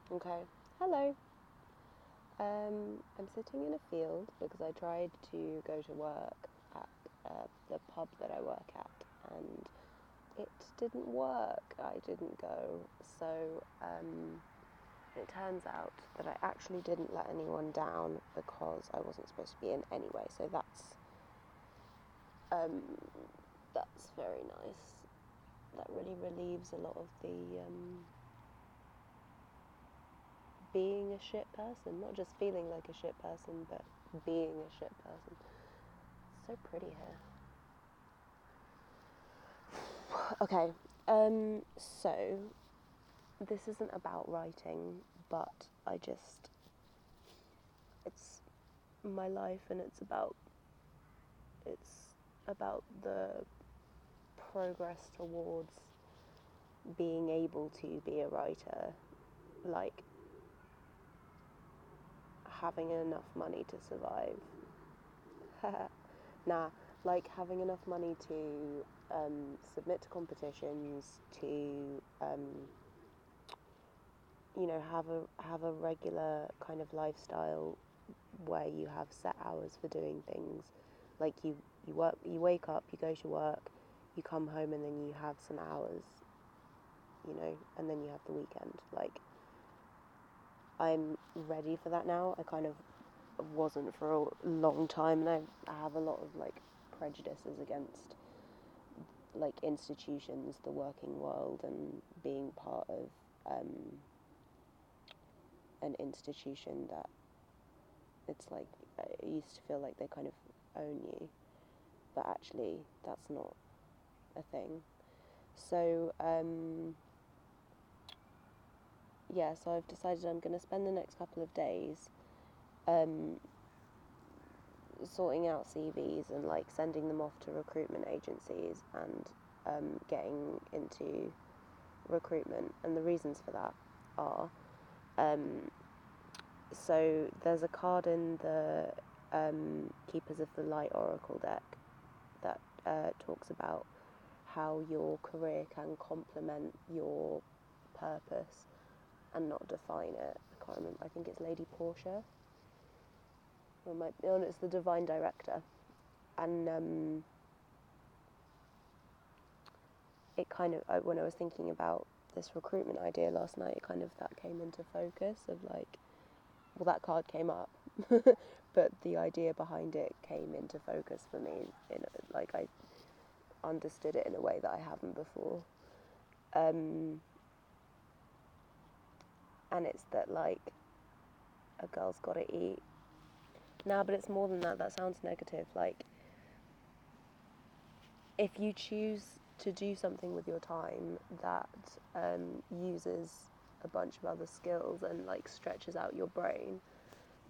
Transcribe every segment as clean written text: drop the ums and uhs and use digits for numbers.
Okay. Hello. I'm sitting in a field because I tried to go to work at the pub that I work at, and it didn't work. I didn't go. So it turns out that I actually didn't let anyone down because I wasn't supposed to be in anyway. So um, that's very nice. That really relieves a lot of the being a shit person, not just feeling like a shit person, but being a shit person. It's so pretty here. Okay, so this isn't about writing, but it's my life, and it's about the progress towards being able to be a writer, like having enough money to survive. Nah, like having enough money to submit to competitions, to have a regular kind of lifestyle where you have set hours for doing things. Like you wake up, you go to work, you come home, and then you have some hours, and then you have the weekend. Like, I'm ready for that now. I kind of wasn't for a long time, and I have a lot of like prejudices against like institutions, the working world, and being part of an institution that it's like I used to feel like they kind of own you, but actually that's not a thing. So yeah, so I've decided I'm going to spend the next couple of days um, sorting out CVs and like sending them off to recruitment agencies and getting into recruitment. And the reasons for that are so there's a card in the Keepers of the Light Oracle deck that talks about how your career can complement your purpose and not define it. I can't remember. I think it's Lady Portia. Or it might be, oh, it's the Divine Director. And it kind of, when I was thinking about this recruitment idea last night, it kind of that came into focus of like, well, that card came up, but the idea behind it came into focus for me. Like I understood it in a way that I haven't before. And it's that like a girl's got to eat. Nah, but it's more than that. That sounds negative. Like, if you choose to do something with your time that uses a bunch of other skills and like stretches out your brain,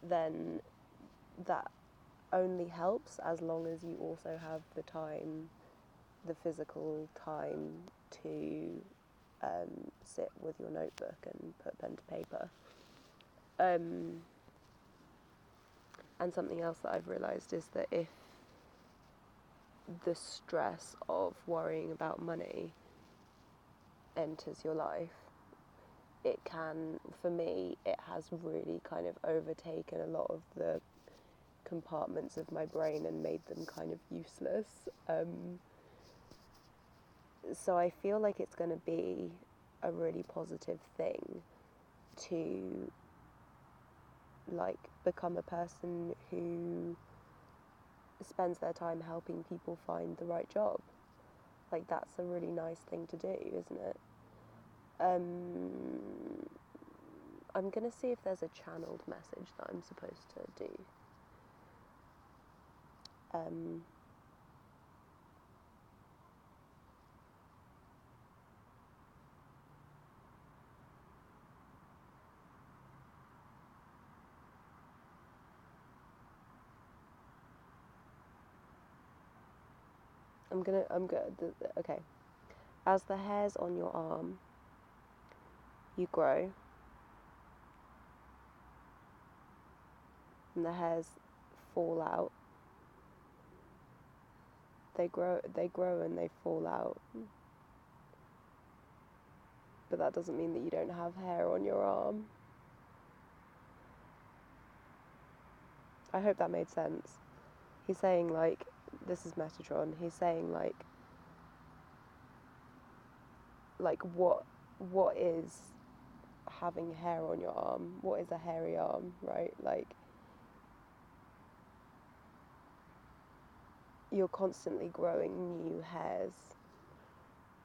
then that only helps as long as you also have the time, the physical time to sit with your notebook and put pen to paper. And something else that I've realised is that if the stress of worrying about money enters your life, it can, for me, it has really kind of overtaken a lot of the compartments of my brain and made them kind of useless. So I feel like it's going to be a really positive thing to like become a person who spends their time helping people find the right job. Like, that's a really nice thing to do, isn't it? I'm gonna see if there's a channeled message that I'm supposed to do. I'm good. Okay. As the hairs on your arm, you grow, and the hairs fall out. They grow and they fall out. But that doesn't mean that you don't have hair on your arm. I hope that made sense. He's saying, like, this is Metatron. He's saying, like what is having hair on your arm? What is a hairy arm, right? Like, you're constantly growing new hairs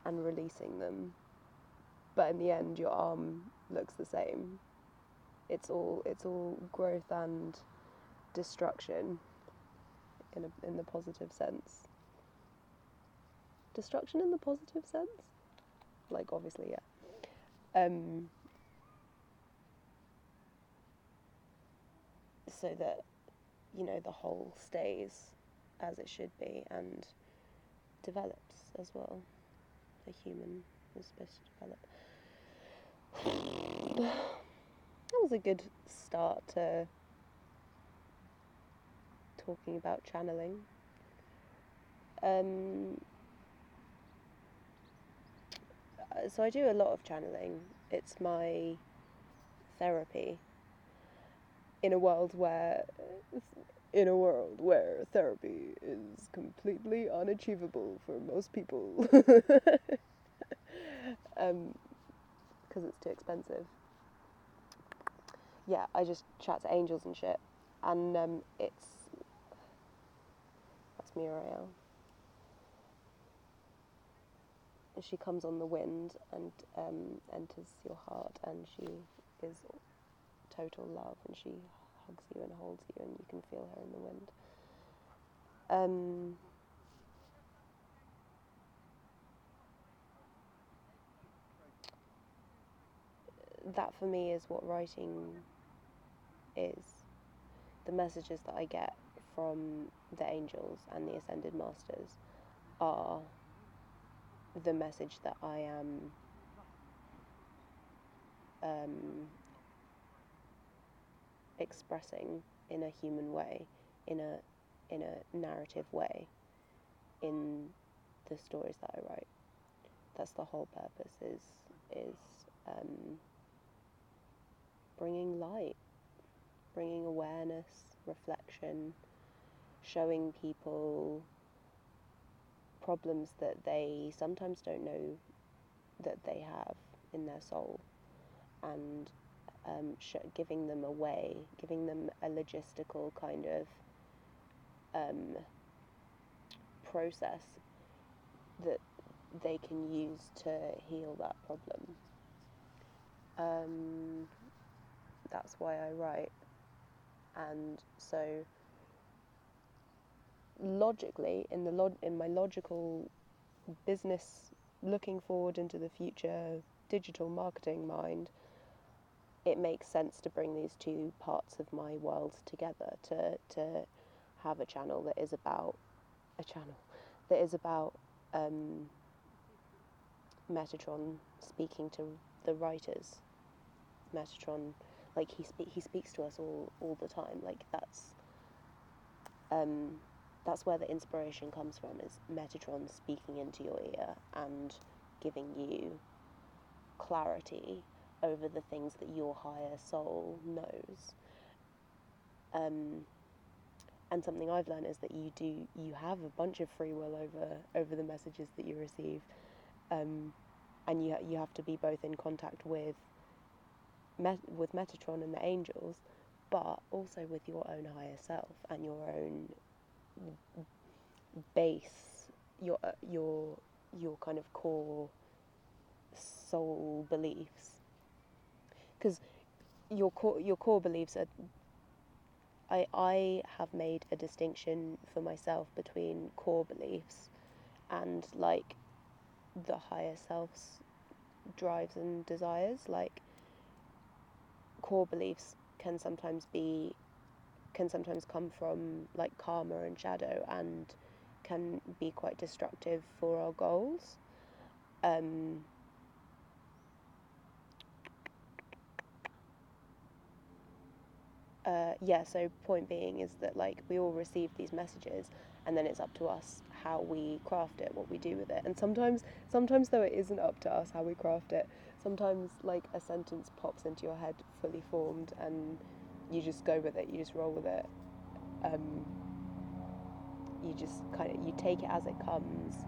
and releasing them, but in the end your arm looks the same. It's all growth and destruction in the positive sense. Destruction in the positive sense? Like, obviously, yeah. So that, you know, the whole stays as it should be and develops as well. A human is supposed to develop. That was a good start to talking about channeling. So I do a lot of channeling. It's my therapy in a world where therapy is completely unachievable for most people. Because it's too expensive. Yeah, I just chat to angels and shit. And that's Muriel. She comes on the wind and enters your heart, and she is total love, and she hugs you and holds you, and you can feel her in the wind. That for me is what writing is. The messages that I get from the angels and the ascended masters are the message that I am expressing in a human way, in a narrative way, in the stories that I write. That's the whole purpose, is bringing light, bringing awareness, reflection, showing people problems that they sometimes don't know that they have in their soul, and giving them a way, giving them a logistical kind of process that they can use to heal that problem. That's why I write. And so logically, in my logical business, looking forward into the future, digital marketing mind, it makes sense to bring these two parts of my world together, to have a channel that is about Metatron speaking to the writers. Metatron, like, he speaks to us all the time. Like, that's where the inspiration comes from, is Metatron speaking into your ear and giving you clarity over the things that your higher soul knows. And something I've learned is that you have a bunch of free will over the messages that you receive, and you have to be both in contact with Metatron and the angels, but also with your own higher self and your own base, your kind of core soul beliefs, because your core beliefs are. I have made a distinction for myself between core beliefs and, like, the higher self's drives and desires. Like, core beliefs can sometimes come from, like, karma and shadow, and can be quite destructive for our goals. So point being is that, like, we all receive these messages, and then it's up to us how we craft it, what we do with it. And sometimes though, it isn't up to us how we craft it. Sometimes, like, a sentence pops into your head fully formed, and you just go with it, you just roll with it. you just you take it as it comes.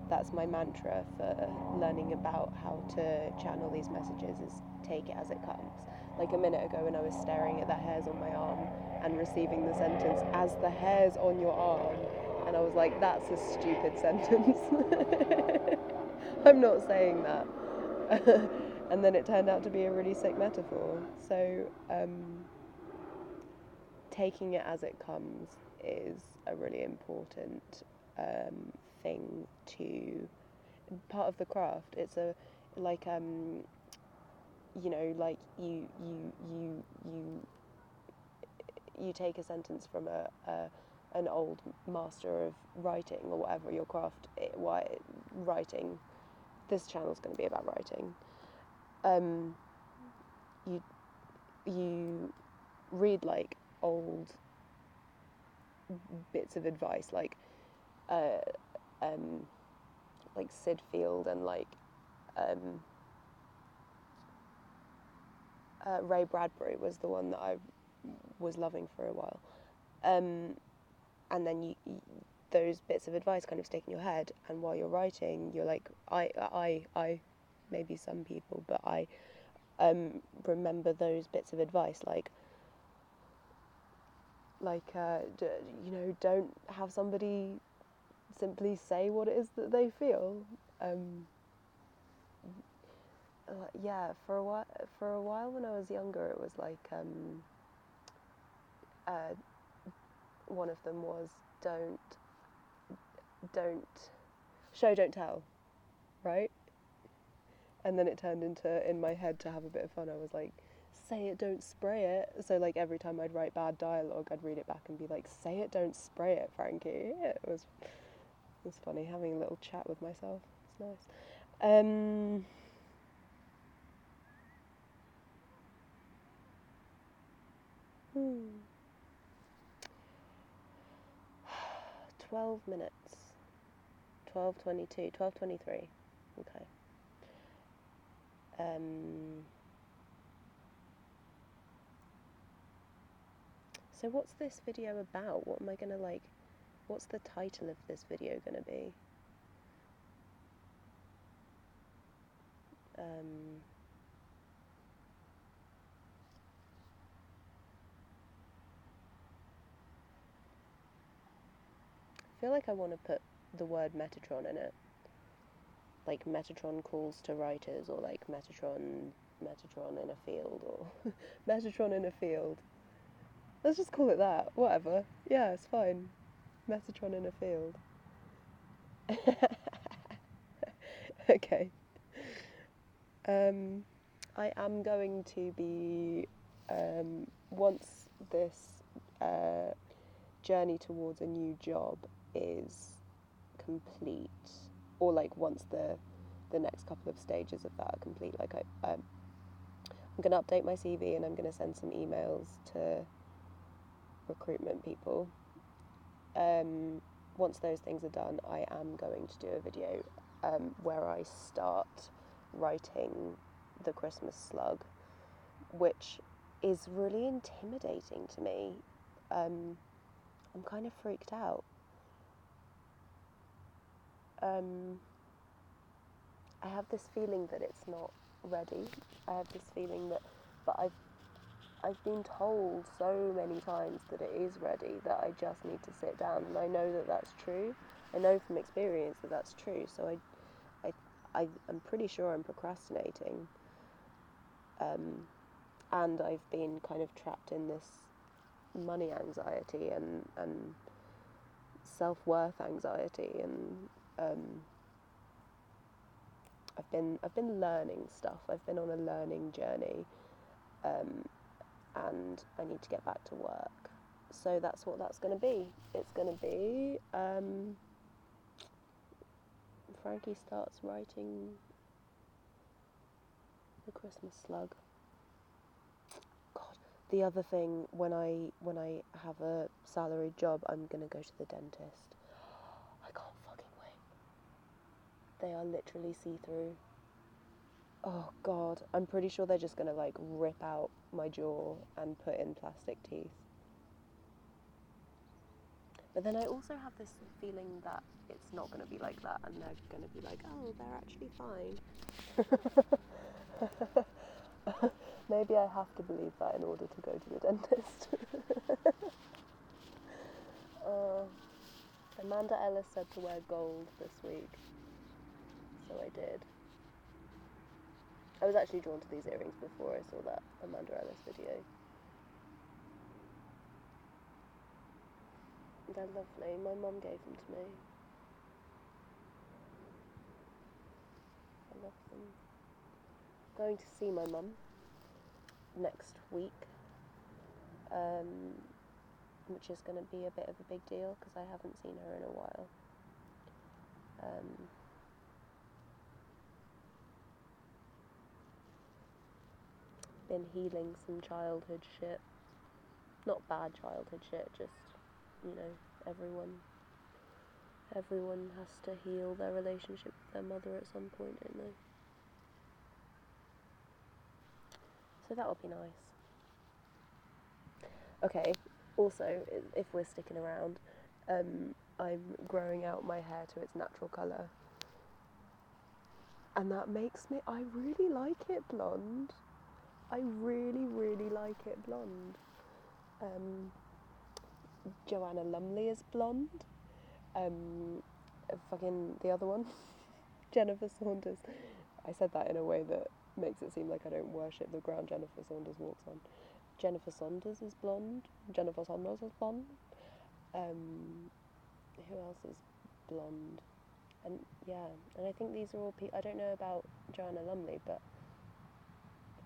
That's my mantra for learning about how to channel these messages, is take it as it comes. Like a minute ago when I was staring at the hairs on my arm and receiving the sentence, as the hairs on your arm, and I was like, that's a stupid sentence. I'm not saying that. And then it turned out to be a really sick metaphor. So taking it as it comes is a really important thing to part of the craft. It's a like you know, like you take a sentence from an old master of writing or whatever your craft, writing. This channel's going to be about writing. You read like old bits of advice, like Sid Field and like Ray Bradbury was the one that I was loving for a while, and then you those bits of advice kind of stick in your head, and while you're writing, you're like, I maybe some people, but I remember those bits of advice, like you know, don't have somebody simply say what it is that they feel. Yeah, for a while when I was younger, it was like one of them was don't show, don't tell, right? And then it turned into, in my head, to have a bit of fun, I was like, say it, don't spray it. So like every time I'd write bad dialogue, I'd read it back and be like, say it, don't spray it, Frankie. It was funny having a little chat with myself. It's nice. 12 minutes. 12:22, 12:23. Okay. So what's this video about? What am I gonna like? What's the title of this video gonna be? I feel like I want to put the word Metatron in it. Like Metatron calls to writers, or like Metatron in a field, or Metatron in a field. Let's just call it that. Whatever. Yeah, it's fine. Metatron in a field. Okay. I am going to be, once this journey towards a new job is complete, or like once the next couple of stages of that are complete, like I'm going to update my CV and I'm going to send some emails to recruitment people. Once those things are done, I am going to do a video where I start writing the Christmas slug, which is really intimidating to me. I'm kind of freaked out. I have this feeling that it's not ready. I have this feeling that, but I've been told so many times that it is ready, that I just need to sit down, and I know that that's true. I know from experience that that's true, so I'm pretty sure I'm procrastinating. And I've been kind of trapped in this money anxiety and self-worth anxiety, and I've been learning stuff. I've been on a learning journey, and I need to get back to work. So that's what that's going to be. It's going to be Frankie starts writing the Christmas slug. God, the other thing, when I have a salaried job, I'm going to go to the dentist. I can't fucking wait. They are literally see-through. Oh God, I'm pretty sure they're just going to like rip out my jaw and put in plastic teeth. But then I also have this feeling that it's not going to be like that, and they're going to be like, oh, they're actually fine. Maybe I have to believe that in order to go to the dentist. Amanda Ellis said to wear gold this week, so I did. I was actually drawn to these earrings before I saw that Amanda Ellis video. They're lovely. My mum gave them to me. I love them. Going to see my mum next week, which is going to be a bit of a big deal because I haven't seen her in a while. Been healing some childhood shit. Not bad childhood shit, just, you know, everyone has to heal their relationship with their mother at some point, don't they? So that would be nice. Okay, also, if we're sticking around, I'm growing out my hair to its natural colour. And that makes me, I really like it blonde. I really, really like it blonde. Joanna Lumley is blonde. Fucking the other one, Jennifer Saunders. I said that in a way that makes it seem like I don't worship the ground Jennifer Saunders walks on. Jennifer Saunders is blonde. Jennifer Saunders is blonde. Who else is blonde? And yeah, and I think these are all people. I don't know about Joanna Lumley, but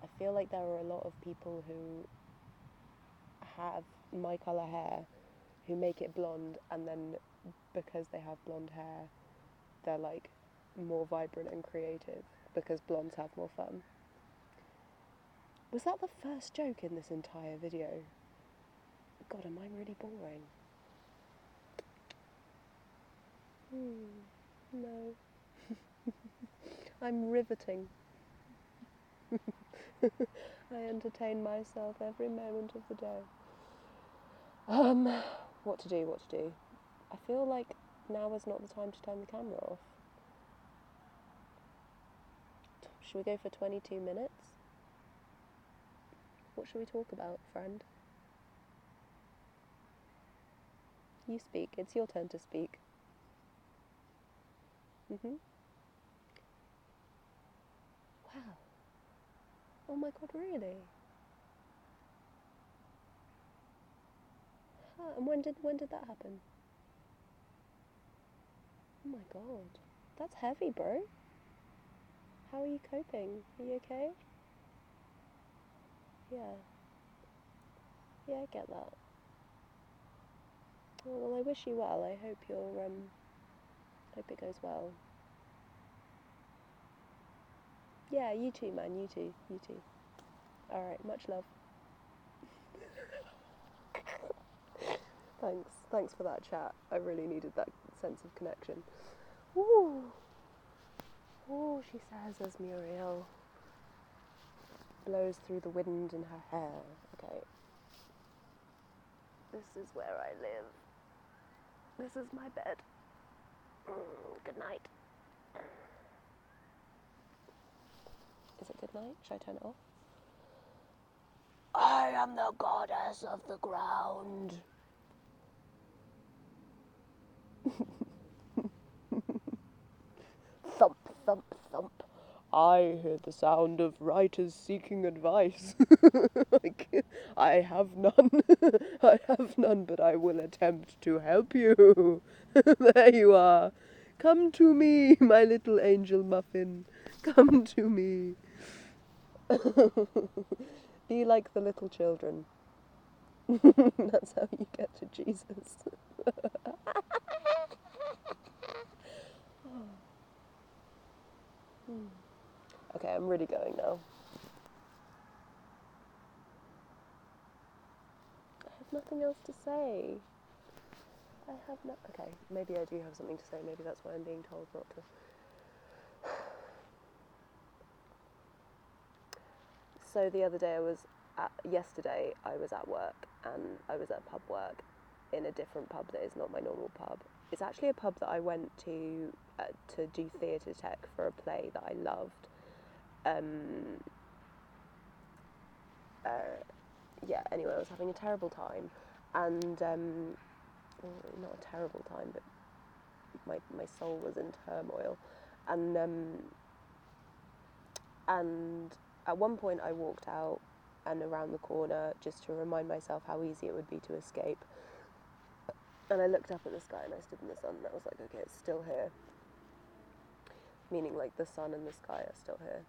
I feel like there are a lot of people who have my colour hair who make it blonde, and then because they have blonde hair, they're like more vibrant and creative because blondes have more fun. Was that the first joke in this entire video? God, am I really boring? No. I'm riveting. I entertain myself every moment of the day. What to do? I feel like now is not the time to turn the camera off. Should we go for 22 minutes? What should we talk about, friend? You speak. It's your turn to speak. Wow. Oh my god, really? Huh, and when did that happen? Oh my god. That's heavy, bro. How are you coping? Are you okay? Yeah. Yeah, I get that. Oh, well, I wish you well. I hope hope it goes well. Yeah, you too, man. You too. Alright, much love. Thanks for that chat. I really needed that sense of connection. Ooh, she says as Muriel blows through the wind in her hair. Okay. This is where I live. This is my bed. Good night. Is it good night? Should I turn it off? I am the goddess of the ground. Thump, thump, thump. I hear the sound of writers seeking advice. I have none. I have none, but I will attempt to help you. There you are. Come to me, my little angel muffin. Come to me. Be like the little children. That's how you get to Jesus. Okay, I'm really going now. I have nothing else to say. Okay, maybe I do have something to say. Maybe that's why I'm being told not to. So the other day yesterday I was at work, and I was at pub work, in a different pub that is not my normal pub. It's actually a pub that I went to do theatre tech for a play that I loved. Yeah, anyway, I was having a terrible time, and well, not a terrible time, but my soul was in turmoil, and at one point I walked out and around the corner just to remind myself how easy it would be to escape, and I looked up at the sky and I stood in the sun and I was like, okay, it's still here, meaning like the sun and the sky are still here.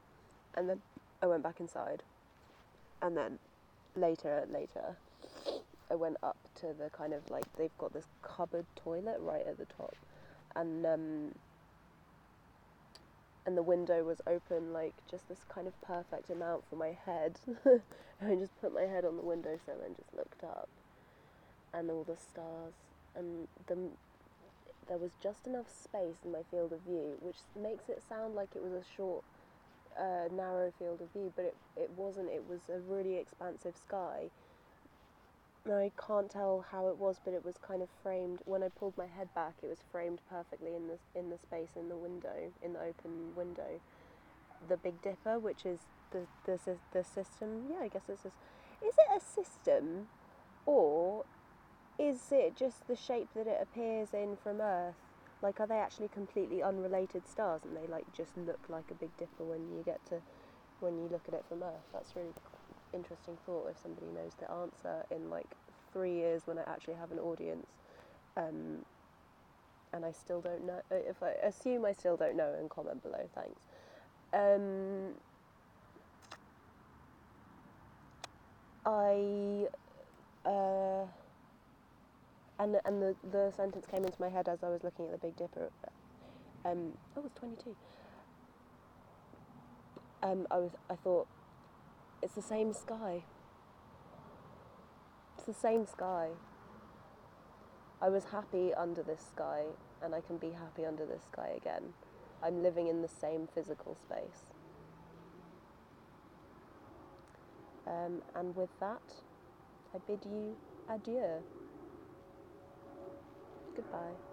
And then I went back inside, and then later I went up to the kind of like, they've got this cupboard toilet right at the top, and the window was open like just this kind of perfect amount for my head. And I just put my head on the windowsill and just looked up, and all the stars, and there was just enough space in my field of view, which makes it sound like it was a short, narrow field of view, but it wasn't. It was a really expansive sky. And I can't tell how it was, but it was kind of framed. When I pulled my head back, it was framed perfectly in the space in the window, in the open window. The Big Dipper, which is the system. Yeah, I guess it's is it a system, or is it just the shape that it appears in from Earth? Like, are they actually completely unrelated stars, and they like just look like a Big Dipper when you look at it from Earth? That's really interesting thought. If somebody knows the answer in like 3 years when I actually have an audience, and I still don't know, if I assume I still don't know, and comment below, thanks. And the sentence came into my head as I was looking at the Big Dipper. It's 22. I thought, it's the same sky. It's the same sky. I was happy under this sky, and I can be happy under this sky again. I'm living in the same physical space. And with that, I bid you adieu. Goodbye.